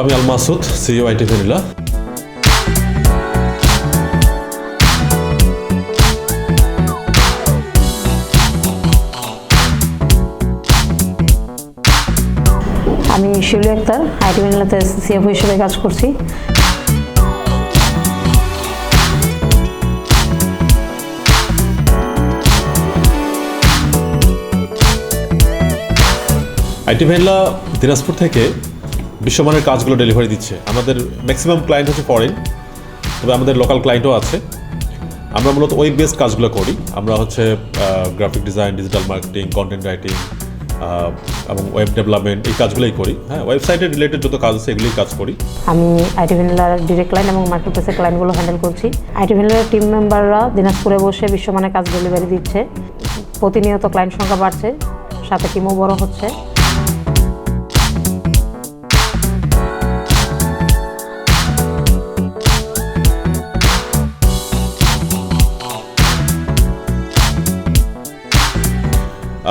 আমি আল Masud, CEO itvanilla। আমি শিউলি Akter, itvanilla-তে CFO হিসেবে কাজ করছি। itvanilla দিনাজপুর থেকে বিশ্বমানের কাজগুলো ডেলিভারি দিচ্ছে। আমাদের ম্যাক্সিমাম ক্লায়েন্ট হচ্ছে ফরেন, তবে আমাদের লোকাল ক্লায়েন্টও আছে। আমরা মূলত ওয়েব বেসড কাজগুলো করি। আমরা হচ্ছে graphic design, digital marketing, content writing এবং ওয়েব ডেভেলপমেন্ট এই কাজগুলোই করি। হ্যাঁ, ওয়েবসাইটের রিলেটেড যত কাজ আছে এগুলোই কাজ করি। আমি itvanilla-র ডিরেক্ট ক্লায়েন্ট এবং মার্কেট প্লেসের ক্লায়েন্টগুলো হ্যান্ডেল করছি। itvanilla-র টিম মেম্বাররা দিনাজপুরে বসে বিশ্বমানের কাজ ডেলিভারি দিচ্ছে। প্রতিনিয়ত ক্লায়েন্ট সংখ্যা বাড়ছে, সাথে টিমও বড় হচ্ছে।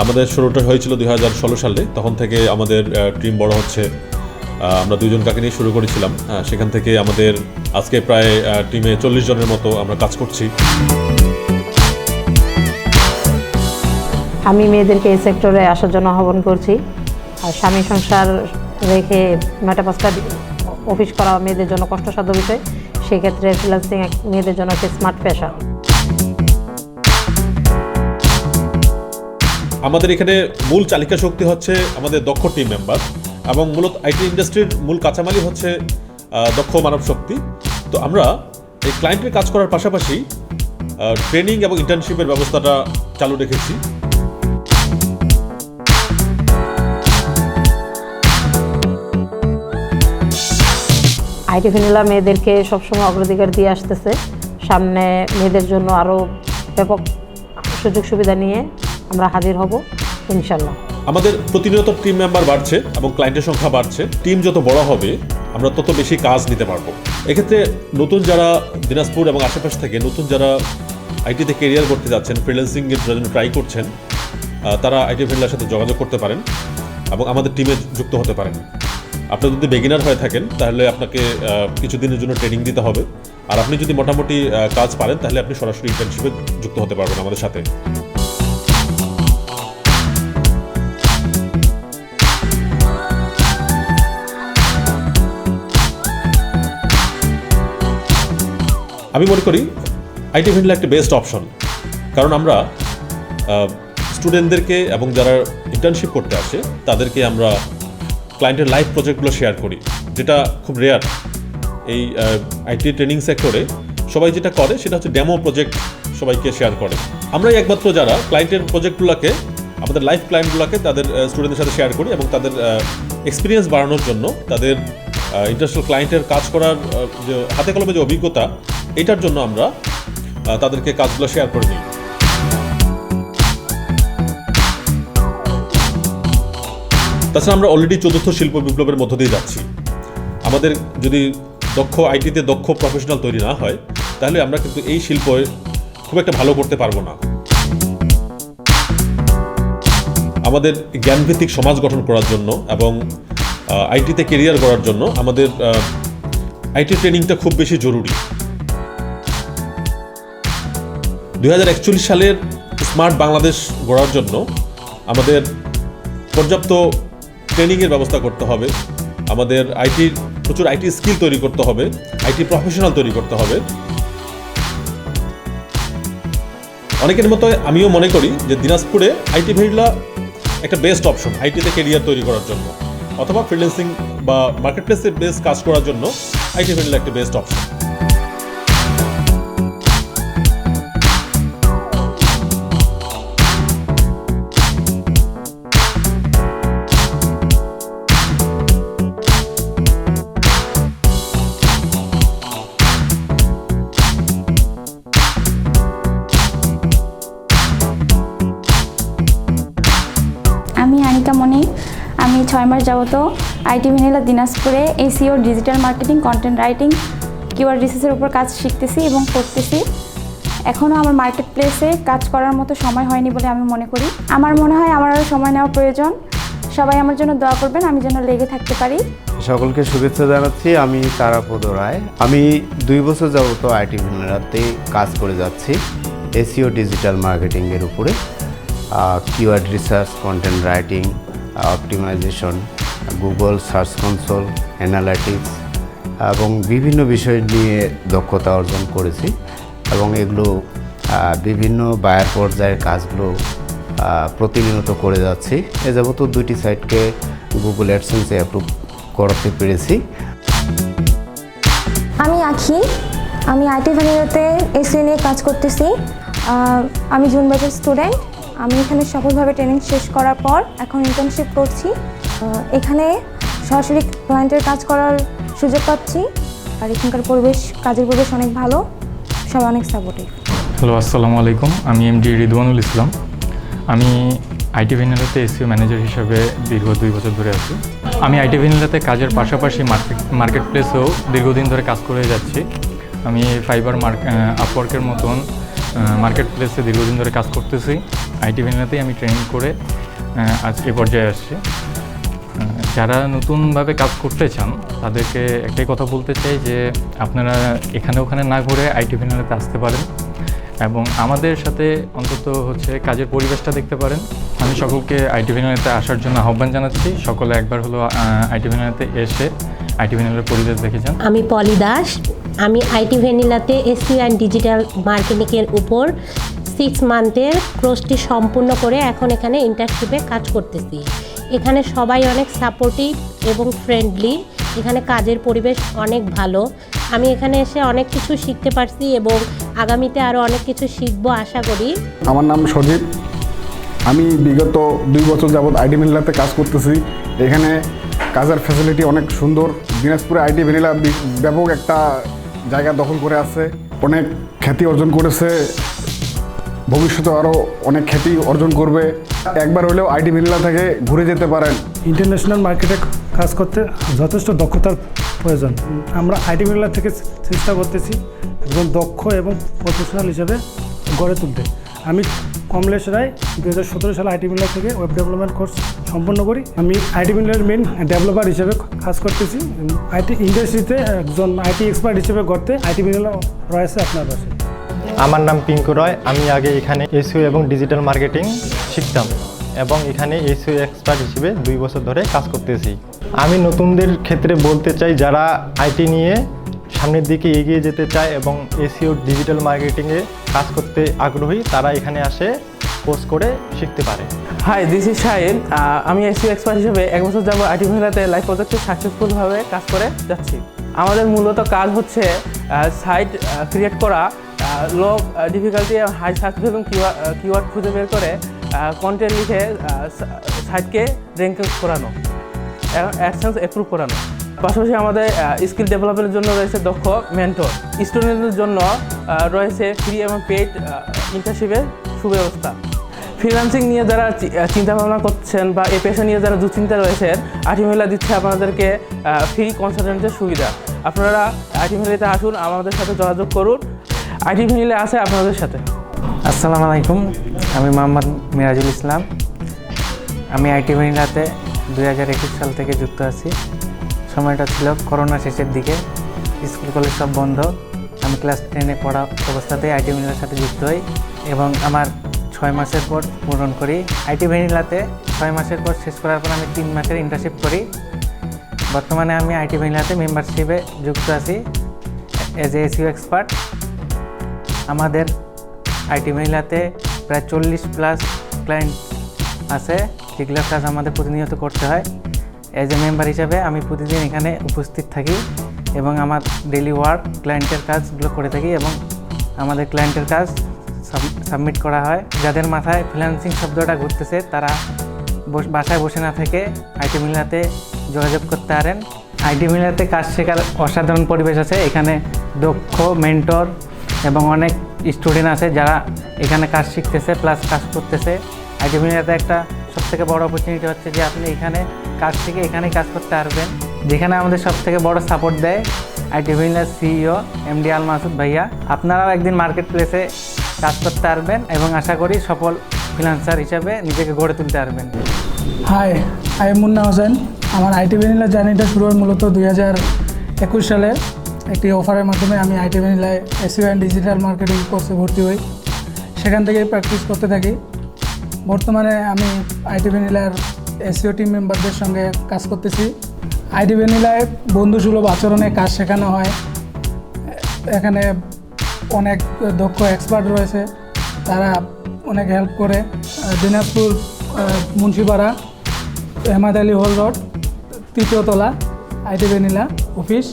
আমাদের শুরুটা হয়েছিল 2016 সালে। তখন থেকে আমাদের টিম বড় হচ্ছে। আমরা 2 জন কাকে নিয়ে শুরু করেছিলাম। সেখান থেকে আমাদের আজকে প্রায় টিমে 40 জনের মতো আমরা কাজ করছি। আমি মেয়েদেরকে এই সেক্টরে আসার জন্য আহ্বান করছি। আর স্বামী সংসার রেখে 9টা-5টা অফিস করা মেয়েদের জন্য কষ্টসাধ্য বিষয়। সেক্ষেত্রে ফ্রিল্যান্সিং মেয়েদের জন্য একটা স্মার্ট পেশা। আমাদের এখানে মূল চালিকা শক্তি হচ্ছে আমাদের দক্ষ টিম মেম্বার, এবং মূলত আইটি ইন্ডাস্ট্রির মূল কাঁচামালই হচ্ছে দক্ষ মানব শক্তি। তো আমরা এই ক্লায়েন্টের কাজ করার পাশাপাশি ট্রেনিং এবং ইন্টার্নশিপের ব্যবস্থাটা চালু রেখেছি। itvanilla মেয়েদেরকে সবসময় অগ্রাধিকার দিয়ে আসতেছে। সামনে মেয়েদের জন্য আরও ব্যাপক সুযোগ সুবিধা নিয়ে আমরা হাজির হব ইনশাল্লাহ। আমাদের প্রতিনিয়ত টিম মেম্বার বাড়ছে এবং ক্লায়েন্টের সংখ্যা বাড়ছে। টিম যত বড় হবে আমরা তত বেশি কাজ নিতে পারবো। এক্ষেত্রে নতুন যারা দিনাজপুর এবং আশেপাশ থেকে নতুন যারা আইটিতে কেরিয়ার করতে যাচ্ছেন, ফ্রিল্যান্সিংয়ের জন্য ট্রাই করছেন, তারা itvanilla-র সাথে যোগাযোগ করতে পারেন এবং আমাদের টিমে যুক্ত হতে পারেন। আপনি যদি বেগিনার হয়ে থাকেন তাহলে আপনাকে কিছুদিনের জন্য ট্রেনিং দিতে হবে। আর আপনি যদি মোটামুটি কাজ পারেন তাহলে আপনি সরাসরি ইন্টার্নশিপে যুক্ত হতে পারবেন আমাদের সাথে। আমি মনে করি itvanilla একটা বেস্ট অপশন, কারণ আমরা স্টুডেন্টদেরকে এবং যারা ইন্টার্নশিপ করতে আসে তাদেরকে আমরা ক্লায়েন্টের লাইভ প্রজেক্টগুলো শেয়ার করি, যেটা খুব রেয়ার। এই আইটি ট্রেনিং সেক্টরে সবাই যেটা করে সেটা হচ্ছে ডেমো প্রজেক্ট সবাইকে শেয়ার করে। আমরাই একমাত্র যারা ক্লায়েন্টের প্রজেক্টগুলোকে, আমাদের লাইভ ক্লায়েন্টগুলোকে তাদের স্টুডেন্টদের সাথে শেয়ার করি এবং তাদের এক্সপিরিয়েন্স বাড়ানোর জন্য, তাদের ইন্টারন্যাশনাল ক্লায়েন্টের কাজ করার যে হাতে কলমে যে অভিজ্ঞতা, এটার জন্য আমরা তাদেরকে কাজগুলো শেয়ার করে নিই। তাছাড়া আমরা অলরেডি 4র্থ শিল্প বিপ্লবের মধ্য দিয়ে যাচ্ছি। আমাদের যদি আইটিতে দক্ষ প্রফেশনাল তৈরি না হয় তাহলে আমরা কিন্তু এই শিল্পে খুব একটা ভালো করতে পারবো না। আমাদের জ্ঞানভিত্তিক সমাজ গঠন করার জন্য এবং আইটিতে কেরিয়ার করার জন্য আমাদের আইটি ট্রেনিংটা খুব বেশি জরুরি। 2041 সালের স্মার্ট বাংলাদেশ গড়ার জন্য আমাদের পর্যাপ্ত ট্রেনিংয়ের ব্যবস্থা করতে হবে। আমাদের প্রচুর আইটি স্কিল তৈরি করতে হবে, আইটি প্রফেশনাল তৈরি করতে হবে। অনেকের মতো আমিও মনে করি যে দিনাজপুরে itvanilla একটা বেস্ট অপশন আইটিতে কেরিয়ার তৈরি করার জন্য, অথবা ফ্রিল্যান্সিং বা মার্কেট প্লেসে বেস কাজ করার জন্য itvanilla একটা বেস্ট অপশন। আমি 6 মাস যাবত itvanilla দিনাজপুরে SEO, digital marketing, content writing, keyword রিসার্চের উপর কাজ শিখতেছি এবং করতেছি। এখনও আমার মার্কেট প্লেসে কাজ করার মতো সময় হয়নি বলে আমি মনে করি। আমার মনে হয় আমার আরও সময় নেওয়া প্রয়োজন। সবাই আমার জন্য দোয়া করবেন, আমি যেন লেগে থাকতে পারি। সকলকে শুভেচ্ছা জানাচ্ছি। আমি তারাপদ রায়। আমি 2 বছর যাবত আইটি ভেনিলাতে কাজ করে যাচ্ছি এসইও ডিজিটাল মার্কেটিংয়ের উপরে। Keyword research, content writing, optimization, Google search console, analytics এবং বিভিন্ন বিষয় নিয়ে দক্ষতা অর্জন করেছি এবং এগুলো বিভিন্ন বায়ার পর্যায়ের কাজগুলো প্রতিনিয়ত করে যাচ্ছি। এ যাবত 2টি সাইটকে গুগল অ্যাডসেন্সে অ্যাপ্রুভ করাতে পেরেছি। আমি আখি, আমি আইটি ভ্যানিলাতে এসইও নিয়ে কাজ করতেছি। আমি জুন ব্যাচের স্টুডেন্ট। আমি এখানে সফলভাবে ট্রেনিং শেষ করার পর এখন ইন্টার্নশিপ করছি। এখানে সরাসরি ক্লায়েন্টের কাজ করার সুযোগ পাচ্ছি আর এখানকার কাজের পরিবেশ অনেক ভালো, সবাই অনেক সাপোর্টিভ। হ্যালো, আসসালামু আলাইকুম। আমি এমডি রিদওয়ানুল ইসলাম। আমি আইটি ভ্যানিলাতে এসইও ম্যানেজার হিসাবে দীর্ঘ 2 বছর ধরে আছি। আমি আইটি ভ্যানিলাতে কাজের পাশাপাশি মার্কেট প্লেসেও দীর্ঘদিন ধরে কাজ করে যাচ্ছি। আমি ফাইবার আপওয়ার্কের মতন মার্কেট প্লেসে দীর্ঘদিন ধরে কাজ করতেছি। আইটি ভ্যানিলাতেই আমি ট্রেনিং করে আজ এ পর্যায়ে আসছি। যারা নতুনভাবে কাজ করতে চান তাদেরকে একটাই কথা বলতে চাই যে আপনারা এখানে ওখানে না ঘুরে আইটি ভ্যানিলাতে আসতে পারেন এবং আমাদের সাথে অন্তত কাজের পরিবেশটা দেখতে পারেন। আমি সকলকে আইটি ভ্যানিলাতে আসার জন্য আহ্বান জানাচ্ছি। সকলে একবার হলো আইটি ভ্যানিলাতে এসে আইটি ভ্যানিলার পরিবেশ দেখে যান। আমি পলি দাস। আমি আইটি ভ্যানিলাতে এসইও অ্যান্ড ডিজিটাল মার্কেটিংয়ের উপর 6 মান্থের কোর্সটি সম্পূর্ণ করে এখন এখানে ইন্টার্নশিপে কাজ করতেছি। এখানে সবাই অনেক সাপোর্টিভ এবং ফ্রেন্ডলি। এখানে কাজের পরিবেশ অনেক ভালো। আমি এখানে এসে অনেক কিছু শিখতে পারছি এবং আগামীতে আরও অনেক কিছু শিখবো আশা করি। আমার নাম সজীব। আমি বিগত 2 বছর যাবৎ আইটি ভ্যানিলাতে কাজ করতেছি। এখানে কাজের ফ্যাসিলিটি অনেক সুন্দর। দিনাজপুরে আইটি ভ্যানিলা ব্যাপক একটা জায়গা দখল করে আছে, অনেক খ্যাতি অর্জন করেছে, ভবিষ্যতে আরও অনেক খ্যাতি অর্জন করবে। একবার হলেও আইটি ভ্যানিলা থেকে ঘুরে যেতে পারেন। ইন্টারন্যাশনাল মার্কেটে কাজ করতে যথেষ্ট দক্ষতার প্রয়োজন। আমরা আইটি ভ্যানিলা থেকে চেষ্টা করতেছি একজন দক্ষ এবং প্রফেশনাল হিসেবে গড়ে তুলতে। আমি কমলেশ রায় 2017 সালে আইটি ভ্যানিলা থেকে ওয়েব ডেভেলপমেন্ট কোর্স সম্পন্ন করি। আমি আইটি ভ্যানিলার মেন ডেভেলপার হিসেবে কাজ করতেছি। আইটি ইন্ডাস্ট্রিতে একজন আইটি এক্সপার্ট হিসেবে গড়তে আইটি ভ্যানিলা রয়েছে আপনার পাশে। আমার নাম পিঙ্কু রয়। আমি আগে এখানে এসইও এবং ডিজিটাল মার্কেটিং শিখতাম এবং এখানে এসইও এক্সপার্ট হিসেবে 2 বছর ধরে কাজ করতেছি। আমি নতুনদের ক্ষেত্রে বলতে চাই, যারা আইটি নিয়ে সামনের দিকে এগিয়ে যেতে চায় এবং এসইও ডিজিটাল মার্কেটিংয়ে কাজ করতে আগ্রহী, তারা এখানে আসে কোর্স করে শিখতে পারে। Hi, this is Shahin. আমি এসইও এক্সপার্ট হিসেবে 1 বছর যাবো আইটি ভ্যানিলাতে লাইভ প্রজেক্টে সাকসেসফুলভাবে কাজ করে যাচ্ছি। আমাদের মূলত কাজ হচ্ছে সাইট ক্রিয়েট করা, লো ডিফিকাল্টি হাই সার্চ এবং কিওয়ার্ড খুঁজে বের করে কন্টেন্ট লিখে সাইটকে র্যাঙ্কিং করানো, অ্যাডসেন্স অ্যাপ্রুভ করানো। পাশাপাশি আমাদের স্কিল ডেভেলপমেন্টের জন্য রয়েছে দক্ষ মেন্টর। স্টুডেন্টদের জন্য রয়েছে ফ্রি এবং পেইড ইন্টার্নশিপের সুব্যবস্থা। ফ্রিল্যান্সিং নিয়ে যারা চিন্তা ভাবনা করছেন বা এই পেশা নিয়ে যারা দুশ্চিন্তা রয়েছেন, আইটি ভ্যানিলা দিচ্ছে আপনাদেরকে ফ্রি কনসালটেন্টের সুবিধা। আপনারা আইটি ভ্যানিলাতে আসুন, আমাদের সাথে যোগাযোগ করুন। আইটি ভ্যানিলা আছে আপনাদের সাথে। আসসালামু আলাইকুম। আমি মোহাম্মদ মিরাজুল ইসলাম। আমি আইটি ভ্যানিলাতে 2021 সাল থেকে যুক্ত আছি। সময়টা ছিল করোনা শেষের দিকে, স্কুল কলেজ সব বন্ধ। আমি ক্লাস 10-এ পড়া অবস্থাতেই আইটি ভ্যানিলার সাথে যুক্ত হই এবং আমার 6 মাসের পর পূরণ করি। আইটি ভ্যানিলাতে 6 মাসের পর শেষ করার পর আমি 3 মাসের ইন্টার্নশিপ করি। বর্তমানে আমি আইটি ভ্যানিলাতে মেম্বারশিপে যুক্ত আছি এজ এ এসইও এক্সপার্ট। আমাদের আইটি ভ্যানিলাতে প্রায় 40+ ক্লায়েন্ট আছে, যেগুলোর কাজ আমাদের প্রতিনিয়ত করতে হয়। এজ এ মেম্বার হিসাবে আমি প্রতিদিন এখানে উপস্থিত থাকি এবং আমার ডেইলি ওয়ার্ক ক্লায়েন্টের কাজগুলো করে থাকি এবং আমাদের ক্লায়েন্টের কাজ সাবমিট করা হয়। যাদের মাথায় ফ্রিল্যান্সিং শব্দটা ঘুরতেছে তারা বাসায় বসে না থেকে আইটি ভ্যানিলাতে যোগাযোগ করতে পারেন। আইটি ভ্যানিলাতে কাজ শেখার অসাধারণ পরিবেশ আছে। এখানে দক্ষ মেন্টর এবং অনেক স্টুডেন্ট আছে যারা এখানে কাজ শিখতেছে প্লাস কাজ করতেছে। আইটি ভ্যানিলাতে একটা সবথেকে বড় অপরচুনিটি হচ্ছে যে আপনি এখানে কাজ শিখে এখানেই কাজ করতে পারবেন, যেখানে আমাদের সবথেকে বড় সাপোর্ট দেয় আইটি ভ্যানিলার সিইও এমডি আল মাসুদ ভাইয়া। আপনারাও একদিন মার্কেট প্লেসে কাজ করতে পারবেন এবং আশা করি সফল ফ্রিল্যান্সার হিসাবে নিজেকে গড়ে তুলতে পারবেন। Hi, I am Munna Hossain. আমার আইটি ভ্যানিলা জার্নিটা শুরু হয় মূলত 2021 সালে একটি অফারের মাধ্যমে আমি আইটি ভ্যানিলায় এসইও অ্যান্ড ডিজিটাল মার্কেটিং কোর্সে ভর্তি হই। সেখান থেকেই প্র্যাকটিস করতে থাকি। বর্তমানে আমি আইটি ভ্যানিলার এসইও টিম মেম্বারদের সঙ্গে কাজ করতেছি। আইটি ভ্যানিলায় বন্ধুসুলভ আচরণে কাজ শেখানো হয়। এখানে অনেক দক্ষ এক্সপার্ট রয়েছে, তারা অনেক হেল্প করে। দিনাজপুর মুন্সিপাড়া হেমাদ আলী হল রোড 3য় তলা আইটি ভ্যানিলা অফিস,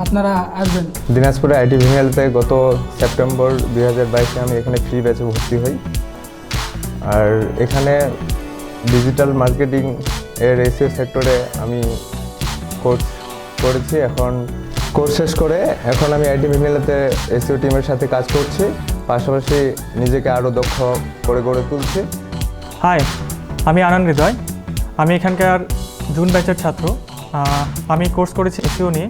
আপনারা আসবেন। দিনাজপুরে আইটি ভ্যানিলাতে গত সেপ্টেম্বর 2022-এ আমি এখানে ফ্রি ব্যাচে ভর্তি হই। আর এখানে ডিজিটাল মার্কেটিং এর এসইও সেক্টরে আমি কোর্স করেছি। এখন কোর্স শেষ করে এখন আমি আইটি ভ্যানিলাতে এসইও টিমের সাথে কাজ করছি, পাশাপাশি নিজেকে আরও দক্ষ করে গড়ে তুলছি। হাই, আমি আনন্দ হৃদয়। আমি এখানকার জুন ব্যাচের ছাত্র। আমি কোর্স করেছি এসইও নিয়ে।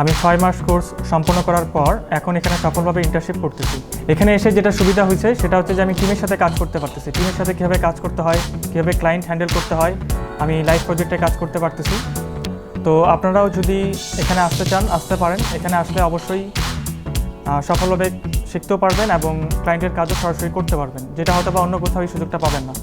আমি 6 মাস কোর্স সম্পন্ন করার পর এখন এখানে সফলভাবে ইন্টার্নশিপ করতেছি। এখানে এসে যেটা সুবিধা হয়েছে সেটা হচ্ছে যে আমি টিমের সাথে কাজ করতে পারতেছি। টিমের সাথে কীভাবে কাজ করতে হয়, কীভাবে ক্লায়েন্ট হ্যান্ডেল করতে হয়, আমি লাইভ প্রজেক্টে কাজ করতে পারতেছি। তো আপনারাও যদি এখানে আসতে চান আসতে পারেন। এখানে আসলে অবশ্যই সফলভাবে শিখতেও পারবেন এবং ক্লায়েন্টের কাজও সরাসরি করতে পারবেন, যেটা হয়তো বা অন্য কোথাও এই সুযোগটা পাবেন না।